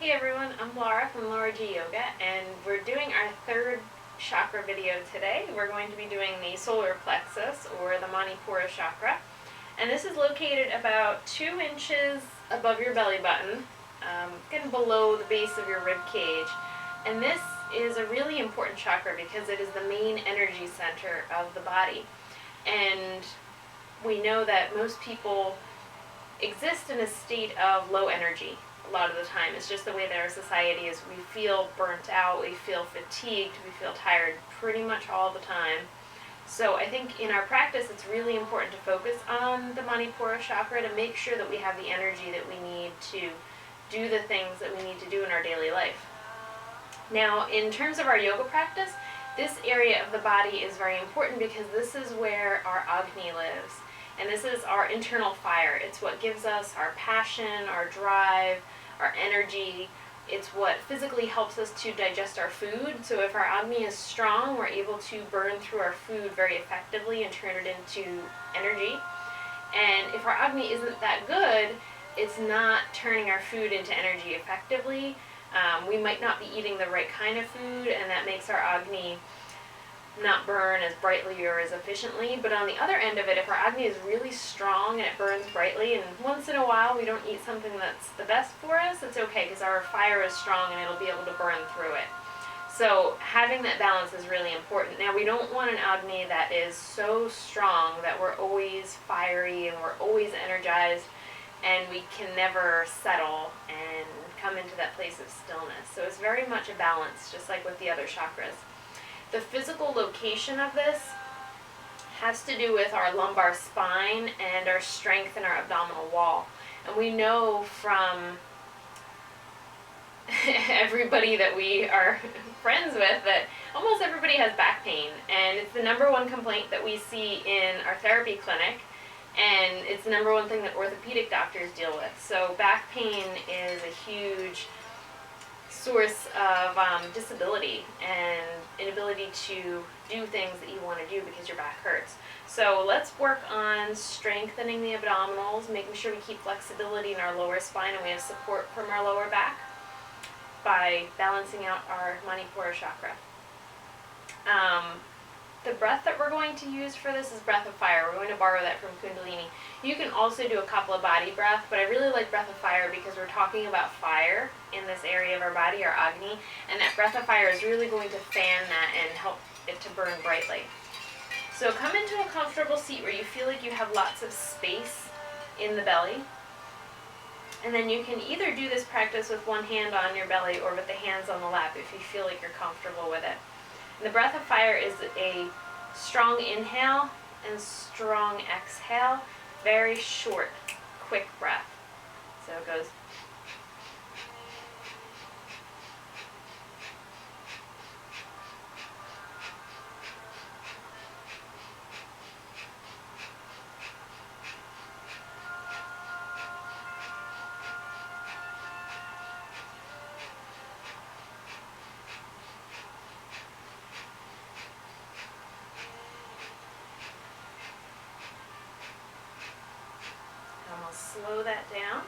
Hey everyone, I'm Laura from LauraGYOGA, and we're doing our third chakra video today. We're going to be doing the solar plexus, or the Manipura chakra. And this is located about 2 inches above your belly button, getting below the base of your rib cage. And this is a really important chakra because it is the main energy center of the body. And we know that most people exist in a state of low energy. A lot of the time, it's just the way that our society is. We feel burnt out, we feel fatigued, we feel tired pretty much all the time. So I think in our practice it's really important to focus on the Manipura chakra to make sure that we have the energy that we need to do the things that we need to do in our daily life. Now, in terms of our yoga practice, this area of the body is very important because this is where our Agni lives. And this is our internal fire. It's what gives us our passion, our drive, our energy. It's what physically helps us to digest our food. So if our Agni is strong, we're able to burn through our food very effectively and turn it into energy. And if our Agni isn't that good, it's not turning our food into energy effectively. We might not be eating the right kind of food, and that makes our Agni not burn as brightly or as efficiently. But on the other end of it, if our Agni is really strong and it burns brightly, and once in a while we don't eat something that's the best for us, it's okay because our fire is strong and it'll be able to burn through it. So having that balance is really important. Now, we don't want an Agni that is so strong that we're always fiery and we're always energized and we can never settle and come into that place of stillness. So it's very much a balance, just like with the other chakras. The physical location of this has to do with our lumbar spine and our strength in our abdominal wall. And we know from everybody that we are friends with that almost everybody has back pain. And it's the #1 complaint that we see in our therapy clinic. And it's the #1 thing that orthopedic doctors deal with. So back pain is a huge source of disability and inability to do things that you want to do because your back hurts. So let's work on strengthening the abdominals, making sure we keep flexibility in our lower spine and we have support from our lower back by balancing out our Manipura chakra. The breath that we're going to use for this is breath of fire. We're going to borrow that from Kundalini. You can also do a couple of body breath, but I really like breath of fire because we're talking about fire in this area of our body, our Agni, and that breath of fire is really going to fan that and help it to burn brightly. So come into a comfortable seat where you feel like you have lots of space in the belly. And then you can either do this practice with one hand on your belly or with the hands on the lap if you feel like you're comfortable with it. And the breath of fire is a strong inhale and strong exhale, very short, quick breath. So it goes. Slow that down.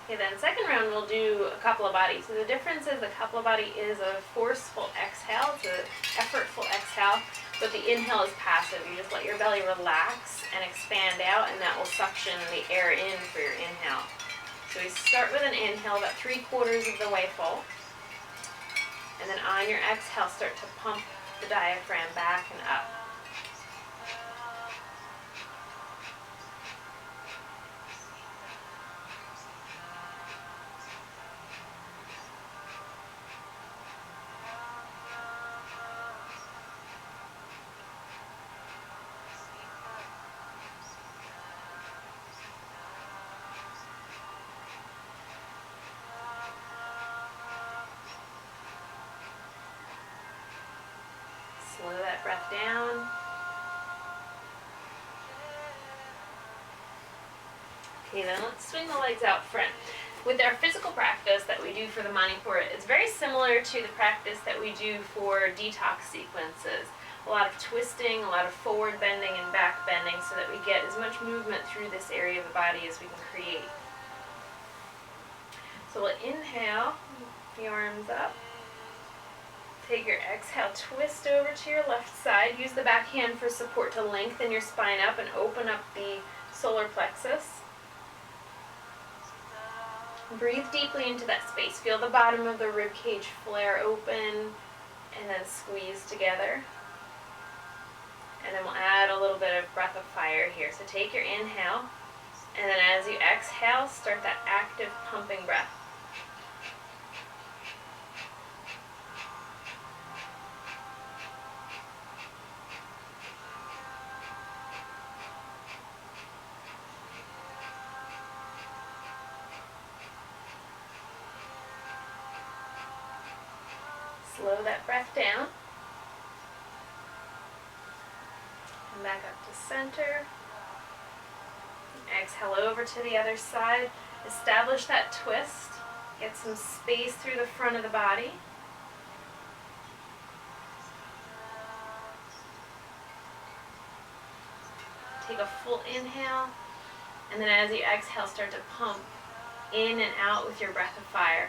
Okay, then second round we'll do a couple of body. So the difference is the couple of body is a forceful exhale, it's an effortful exhale, but the inhale is passive. You just let your belly relax and expand out, and that will suction the air in for your inhale. So we start with an inhale about 3/4 of the way full, and then on your exhale start to pump the diaphragm back and up. Slow that breath down. Okay, then let's swing the legs out front. With our physical practice that we do for the Manipura, it's very similar to the practice that we do for detox sequences. a lot of twisting, a lot of forward bending and back bending so that we get as much movement through this area of the body as we can create. So we'll inhale, the arms up. Take your exhale, twist over to your left side. Use the back hand for support to lengthen your spine up and open up the solar plexus. Breathe deeply into that space. Feel the bottom of the rib cage flare open and then squeeze together. And then we'll add a little bit of breath of fire here. So take your inhale, and then as you exhale, start that active pumping breath. Slow that breath down. Come back up to center. Exhale over to the other side. Establish that twist. Get some space through the front of the body. Take a full inhale, and then as you exhale, start to pump in and out with your breath of fire.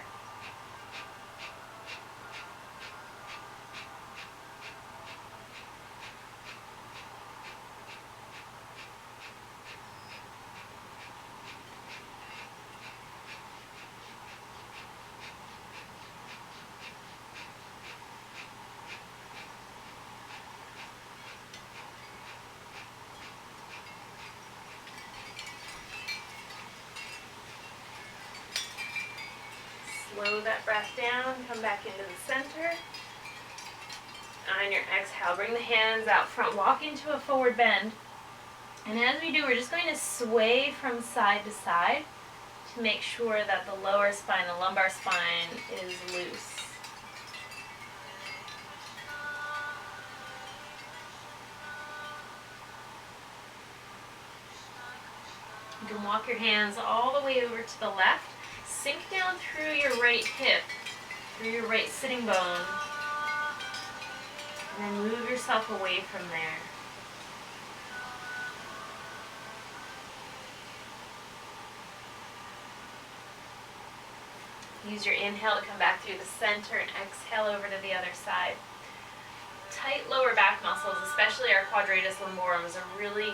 Slow that breath down, come back into the center. On your exhale, bring the hands out front, walk into a forward bend. And as we do, we're just going to sway from side to side to make sure that the lower spine, the lumbar spine, is loose. You can walk your hands all the way over to the left. Sink down through your right hip, through your right sitting bone, and then move yourself away from there. Use your inhale to come back through the center and exhale over to the other side. Tight lower back muscles, especially our quadratus lumborum, is a really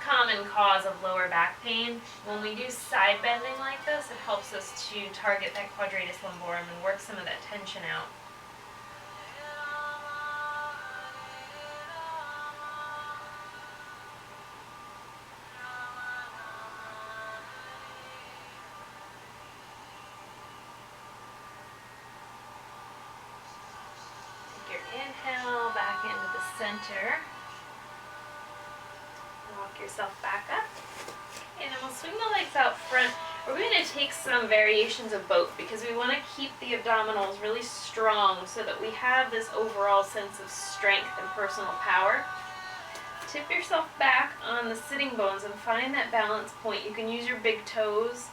common cause of lower back pain. When we do side bending like this, it helps us to target that quadratus lumborum and work some of that tension out. Take your inhale back into the center. Walk yourself back up. And then we'll swing the legs out front. We're going to take some variations of both because we want to keep the abdominals really strong so that we have this overall sense of strength and personal power. Tip yourself back on the sitting bones and find that balance point. You can use your big toes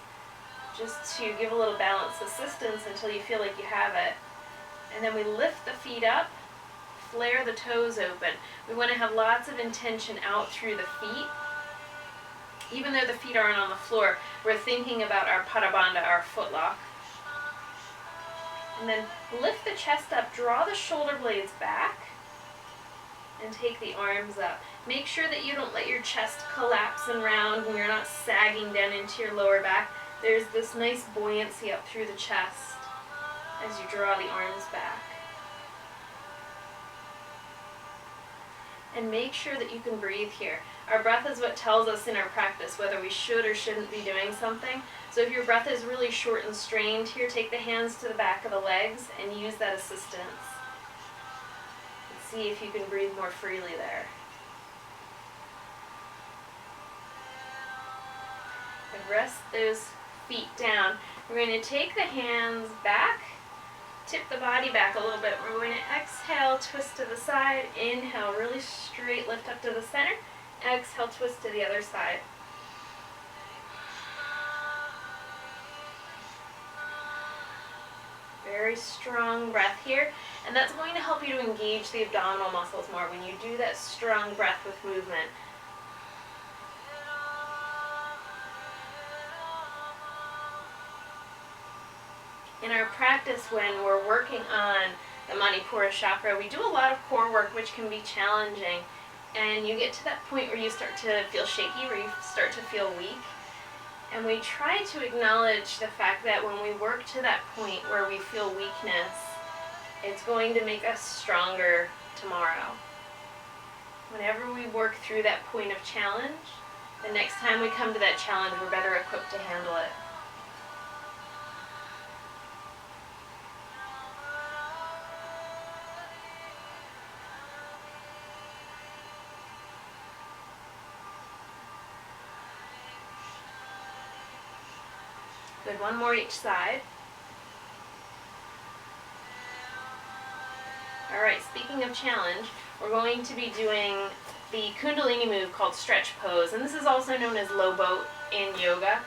just to give a little balance assistance until you feel like you have it. And then we lift the feet up. Flare the toes open. We want to have lots of intention out through the feet. Even though the feet aren't on the floor, we're thinking about our padabandha, our footlock. And then lift the chest up, draw the shoulder blades back, and take the arms up. Make sure that you don't let your chest collapse and round when you're not sagging down into your lower back. There's this nice buoyancy up through the chest as you draw the arms back. And make sure that you can breathe here. Our breath is what tells us in our practice whether we should or shouldn't be doing something. So if your breath is really short and strained here, take the hands to the back of the legs and use that assistance. And see if you can breathe more freely there. And rest those feet down. We're going to take the hands back. Tip the body back a little bit. We're going to exhale, twist to the side. Inhale, really straight, lift up to the center. Exhale, twist to the other side. very strong breath here, and that's going to help you to engage the abdominal muscles more when you do that strong breath with movement. In our practice, when we're working on the Manipura chakra, we do a lot of core work, which can be challenging, and you get to that point where you start to feel shaky, where you start to feel weak. And we try to acknowledge the fact that when we work to that point where we feel weakness, it's going to make us stronger tomorrow. Whenever we work through that point of challenge, the next time we come to that challenge, we're better equipped to handle it. Good, one more each side. Alright, speaking of challenge, we're going to be doing the Kundalini move called stretch pose, and this is also known as low boat in yoga.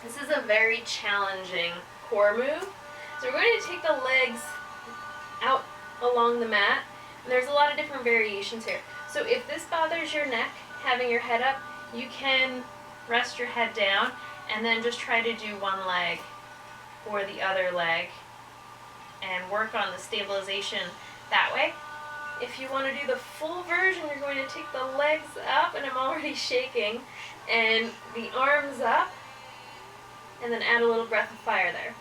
This is a very challenging core move. So we're going to take the legs out along the mat, and there's a lot of different variations here. So if this bothers your neck, having your head up, you can rest your head down and then just try to do one leg or the other leg and work on the stabilization that way. If you want to do the full version, you're going to take the legs up, and I'm already shaking, and the arms up, and then add a little breath of fire there.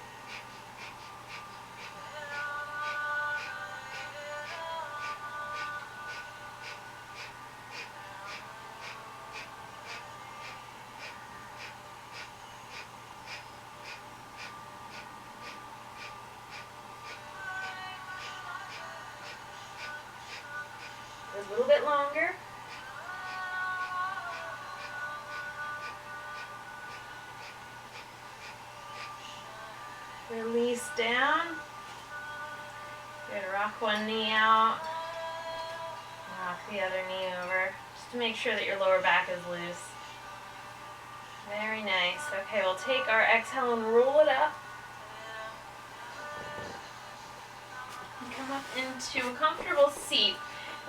A little bit longer. Release down. Good, rock one knee out. Rock the other knee over, just to make sure that your lower back is loose. Very nice. Okay, we'll take our exhale and roll it up. And come up into a comfortable seat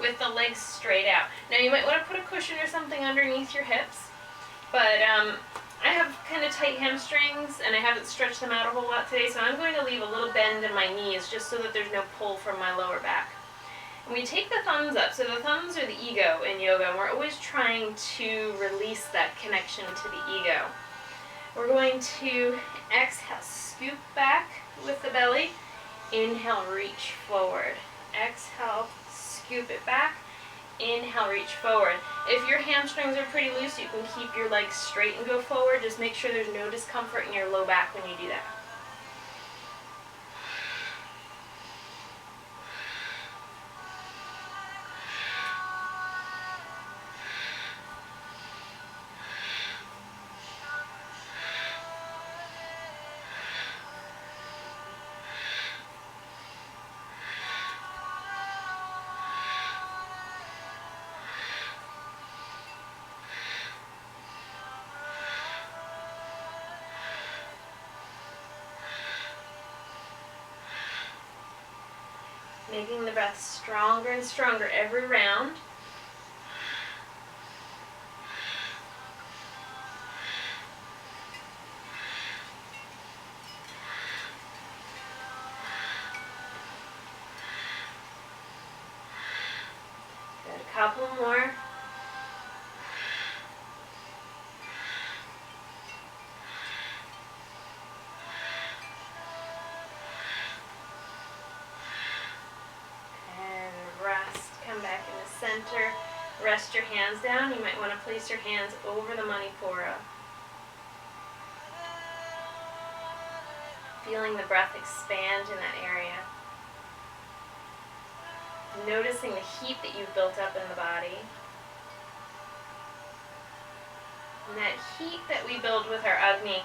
with the legs straight out. Now you might want to put a cushion or something underneath your hips, but I have kind of tight hamstrings and I haven't stretched them out a whole lot today, so I'm going to leave a little bend in my knees just so that there's no pull from my lower back. And we take the thumbs up. So the thumbs are the ego in yoga, and we're always trying to release that connection to the ego. We're going to exhale, scoop back with the belly. Inhale, reach forward. Exhale, scoop it back. Inhale, reach forward. If your hamstrings are pretty loose, you can keep your legs straight and go forward. Just make sure there's no discomfort in your low back when you do that. Making the breath stronger and stronger every round. Got a couple more. Center. Rest your hands down. You might want to place your hands over the Manipura. Feeling the breath expand in that area. Noticing the heat that you've built up in the body. And that heat that we build with our Agni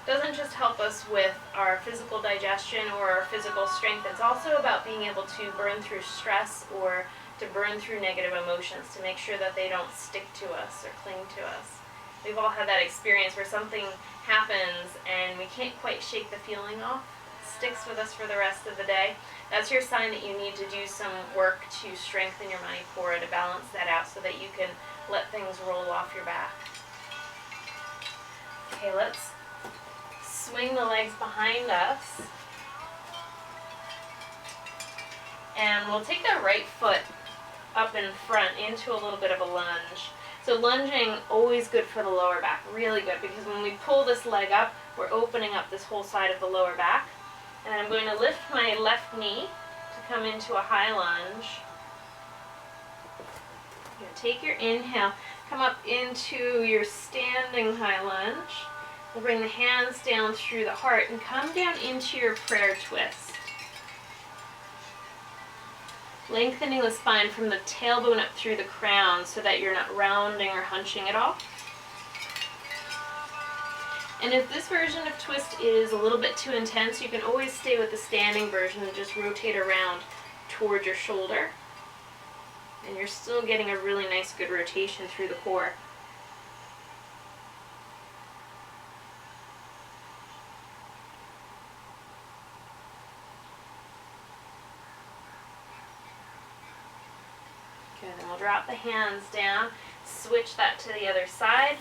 doesn't just help us with our physical digestion or our physical strength. It's also about being able to burn through stress or to burn through negative emotions, to make sure that they don't stick to us or cling to us. We've all had that experience where something happens and we can't quite shake the feeling off. sticks with us for the rest of the day, that's your sign that you need to do some work to strengthen your Manipura, to balance that out so that you can let things roll off your back. Okay, let's swing the legs behind us. And we'll take the right foot up in front into a little bit of a lunge. So lunging, always good for the lower back, really good, because when we pull this leg up, we're opening up this whole side of the lower back. And I'm going to lift my left knee to come into a high lunge. You're going to take your inhale, come up into your standing high lunge. We'll bring the hands down through the heart and come down into your prayer twist. Lengthening the spine from the tailbone up through the crown so that you're not rounding or hunching at all. And if this version of twist is a little bit too intense, you can always stay with the standing version and just rotate around toward your shoulder. And you're still getting a really nice, good rotation through the core. Okay, then we'll drop the hands down, switch that to the other side.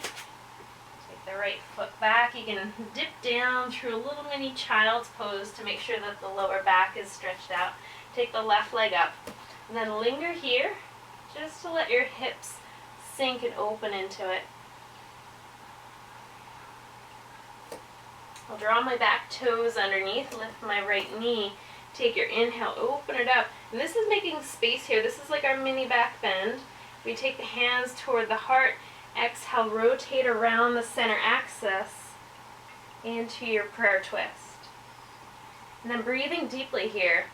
Take the right foot back. You can dip down through a little mini child's pose to make sure that the lower back is stretched out. Take the left leg up, and then linger here just to let your hips sink and open into it. I'll draw my back toes underneath, lift my right knee. Take your inhale, open it up. And this is making space here. This is like our mini back bend. We take the hands toward the heart. Exhale, rotate around the center axis into your prayer twist. And then breathing deeply here.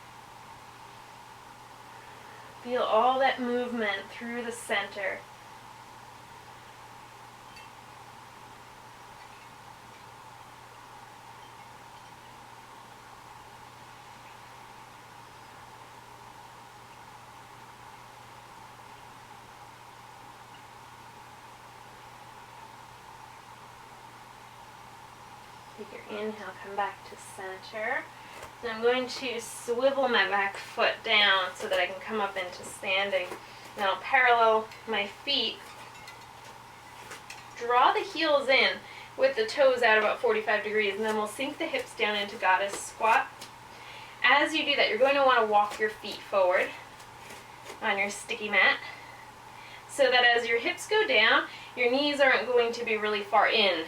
Feel all that movement through the center. Take your inhale, come back to center. So I'm going to swivel my back foot down so that I can come up into standing. And I'll parallel my feet. Draw the heels in with the toes out about 45 degrees, and then we'll sink the hips down into goddess squat. As you do that, you're going to want to walk your feet forward on your sticky mat so that as your hips go down, your knees aren't going to be really far in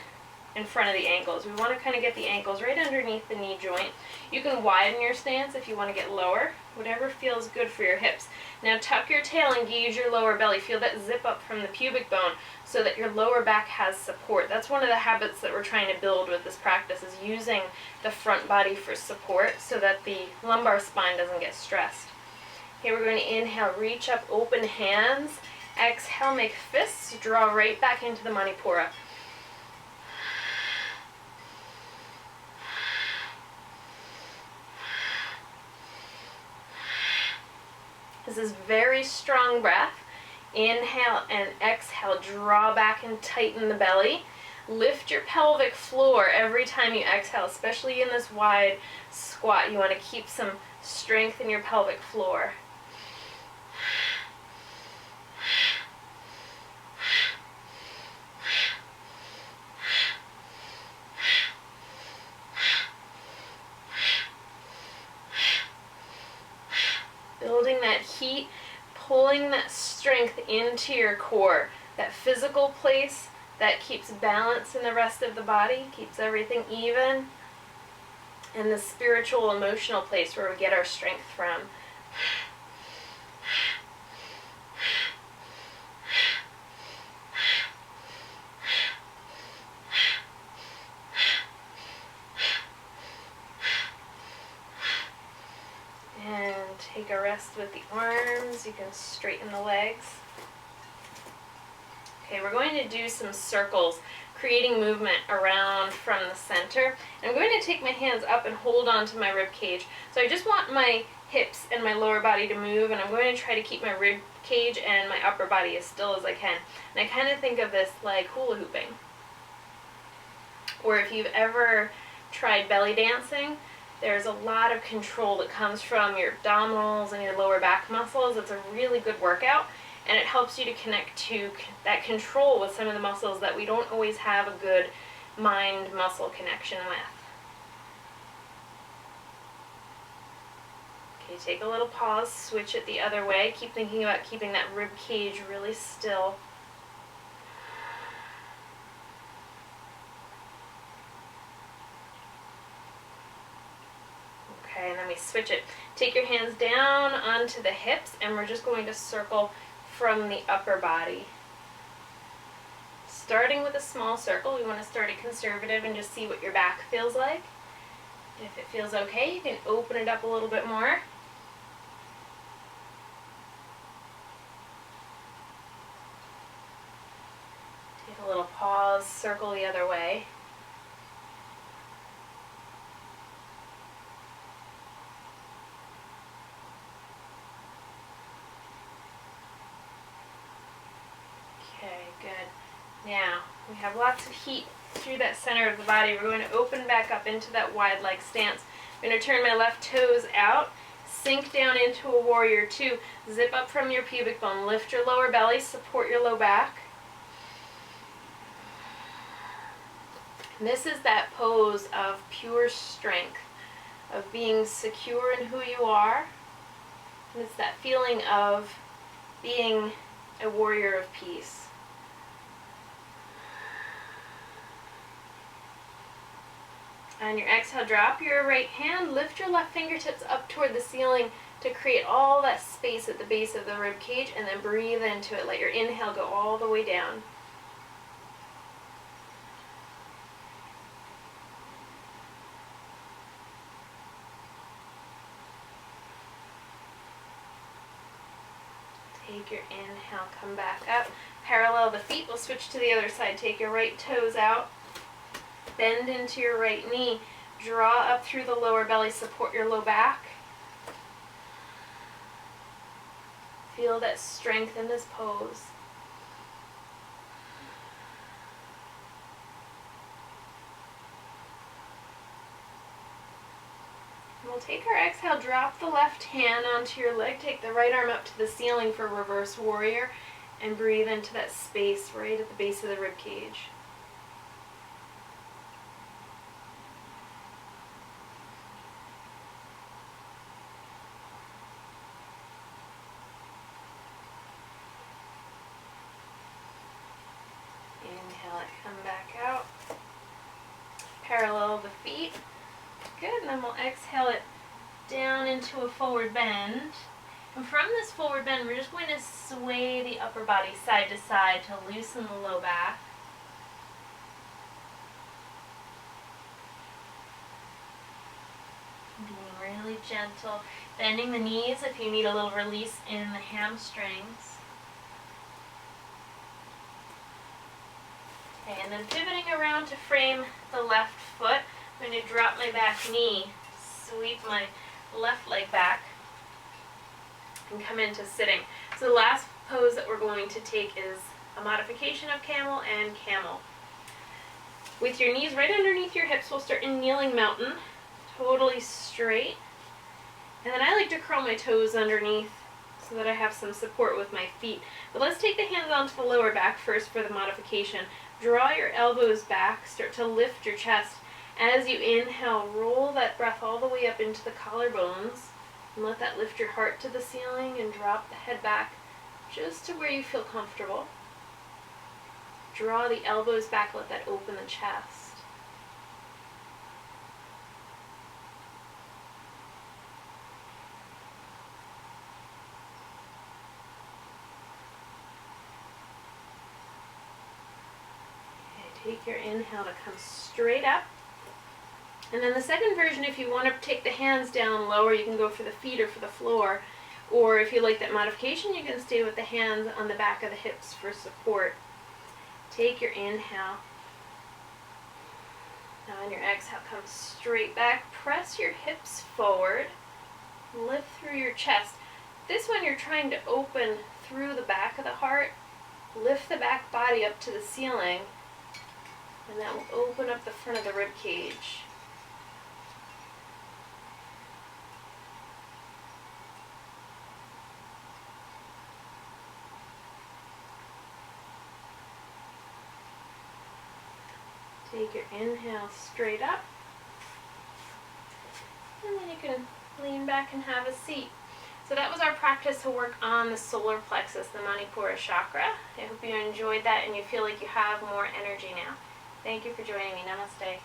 front of the ankles. We want to kind of get the ankles right underneath the knee joint. You can widen your stance if you want to get lower, whatever feels good for your hips. Now tuck your tail, engage your lower belly. Feel that zip up from the pubic bone so that your lower back has support. That's one of the habits that we're trying to build with this practice, is using the front body for support so that the lumbar spine doesn't get stressed. Okay, we're going to inhale, reach up, open hands. Exhale, make fists, draw right back into the Manipura. This is very strong breath. Inhale and exhale, draw back and tighten the belly. Lift your pelvic floor every time you exhale, especially in this wide squat. You want to keep some strength in your pelvic floor. Building that heat, pulling that strength into your core, that physical place that keeps balance in the rest of the body, keeps everything even, and the spiritual, emotional place where we get our strength from. Take a rest with the arms. You can straighten the legs. Okay, we're going to do some circles, creating movement around from the center. And I'm going to take my hands up and hold on to my rib cage. So I just want my hips and my lower body to move, and I'm going to try to keep my rib cage and my upper body as still as I can. And I kind of think of this like hula hooping. Or if you've ever tried belly dancing, There's a lot of control that comes from your abdominals and your lower back muscles. It's a really good workout, and it helps you to connect to that control with some of the muscles that we don't always have a good mind-muscle connection with. Okay, take a little pause, switch it the other way. Keep thinking about keeping that rib cage really still. Okay, and then we switch it. Take your hands down onto the hips, and we're just going to circle from the upper body. Starting with a small circle, we want to start it conservative and just see what your back feels like. If it feels okay, you can open it up a little bit more. Take a little pause, circle the other way. Okay, good. Now, we have lots of heat through that center of the body. We're going to open back up into that wide leg stance. I'm going to turn my left toes out, sink down into a warrior two, zip up from your pubic bone, lift your lower belly, support your low back. And this is that pose of pure strength, of being secure in who you are. And it's that feeling of being a warrior of peace. On your exhale, drop your right hand, lift your left fingertips up toward the ceiling to create all that space at the base of the rib cage, and then breathe into it. Let your inhale go all the way down. Take your inhale, come back up. Parallel the feet. We'll switch to the other side. Take your right toes out. Bend into your right knee. Draw up through the lower belly. Support your low back. Feel that strength in this pose. And we'll take our exhale, drop the left hand onto your leg, take the right arm up to the ceiling for reverse warrior, and breathe into that space right at the base of the rib cage. Inhale it, come back out. Parallel the feet. Good, and then we'll exhale it down into a forward bend. And from this forward bend, we're just going to sway the upper body side to side to loosen the low back. Being really gentle, bending the knees if you need a little release in the hamstrings. Okay, and then pivoting around to frame the left foot, I'm going to drop my back knee, sweep my left leg back, and come into sitting. So the last pose that we're going to take is a modification of camel and camel. With your knees right underneath your hips, we'll start in kneeling mountain, totally straight. And then I like to curl my toes underneath so that I have some support with my feet. But let's take the hands onto the lower back first for the modification. Draw your elbows back, start to lift your chest. As you inhale, roll that breath all the way up into the collarbones, and let that lift your heart to the ceiling and drop the head back just to where you feel comfortable. Draw the elbows back, let that open the chest. Take your inhale to come straight up. And then the second version, if you want to take the hands down lower, you can go for the feet or for the floor. Or if you like that modification, you can stay with the hands on the back of the hips for support. Take your inhale. Now on your exhale, come straight back. Press your hips forward. Lift through your chest. This one you're trying to open through the back of the heart. Lift the back body up to the ceiling. And that will open up the front of the rib cage. Take your inhale straight up. And then you can lean back and have a seat. So that was our practice to work on the solar plexus, the Manipura chakra. I hope you enjoyed that and you feel like you have more energy now. Thank you for joining me. Namaste.